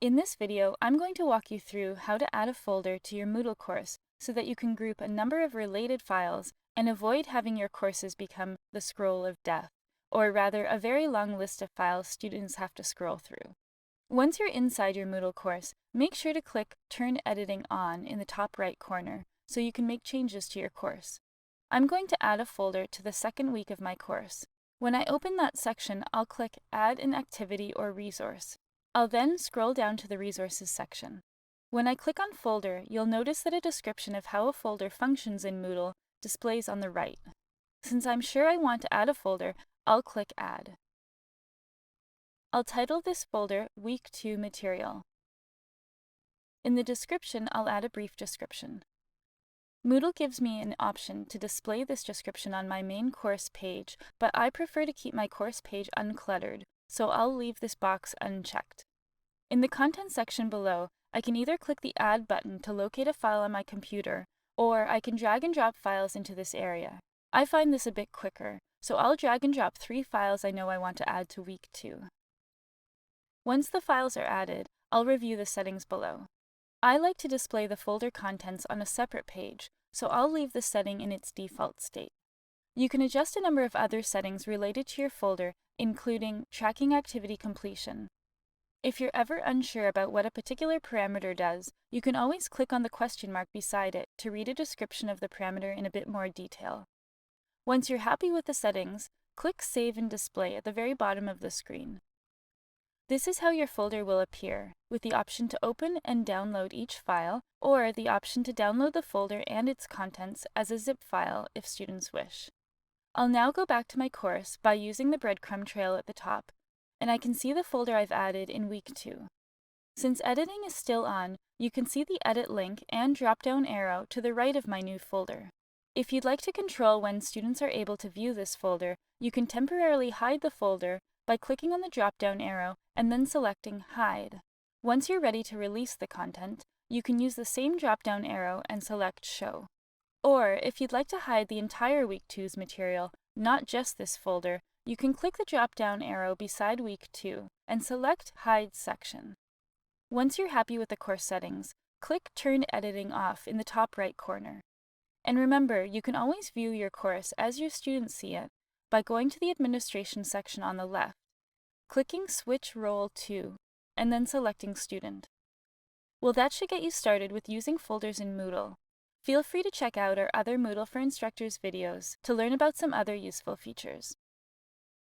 In this video, I'm going to walk you through how to add a folder to your Moodle course so that you can group a number of related files and avoid having your courses become the scroll of death, or rather a very long list of files students have to scroll through. Once you're inside your Moodle course, make sure to click Turn Editing On in the top right corner so you can make changes to your course. I'm going to add a folder to the second week of my course. When I open that section, I'll click Add an Activity or Resource. I'll then scroll down to the Resources section. When I click on Folder, you'll notice that a description of how a folder functions in Moodle displays on the right. Since I'm sure I want to add a folder, I'll click Add. I'll title this folder Week 2 Material. In the description, I'll add a brief description. Moodle gives me an option to display this description on my main course page, but I prefer to keep my course page uncluttered, so I'll leave this box unchecked. In the content section below, I can either click the Add button to locate a file on my computer, or I can drag and drop files into this area. I find this a bit quicker, so I'll drag and drop 3 files I know I want to add to Week 2. Once the files are added, I'll review the settings below. I like to display the folder contents on a separate page, so I'll leave the setting in its default state. You can adjust a number of other settings related to your folder, including tracking activity completion. If you're ever unsure about what a particular parameter does, you can always click on the question mark beside it to read a description of the parameter in a bit more detail. Once you're happy with the settings, click Save and Display at the very bottom of the screen. This is how your folder will appear, with the option to open and download each file, or the option to download the folder and its contents as a zip file if students wish. I'll now go back to my course by using the breadcrumb trail at the top, and I can see the folder I've added in Week 2. Since editing is still on, you can see the edit link and drop-down arrow to the right of my new folder. If you'd like to control when students are able to view this folder, you can temporarily hide the folder by clicking on the drop-down arrow and then selecting Hide. Once you're ready to release the content, you can use the same drop-down arrow and select Show. Or, if you'd like to hide the entire Week 2's material, not just this folder, you can click the drop-down arrow beside Week 2 and select Hide Section. Once you're happy with the course settings, click Turn Editing Off in the top right corner. And remember, you can always view your course as your students see it by going to the Administration section on the left, clicking Switch Role to, and then selecting Student. Well, that should get you started with using folders in Moodle. Feel free to check out our other Moodle for Instructors videos to learn about some other useful features.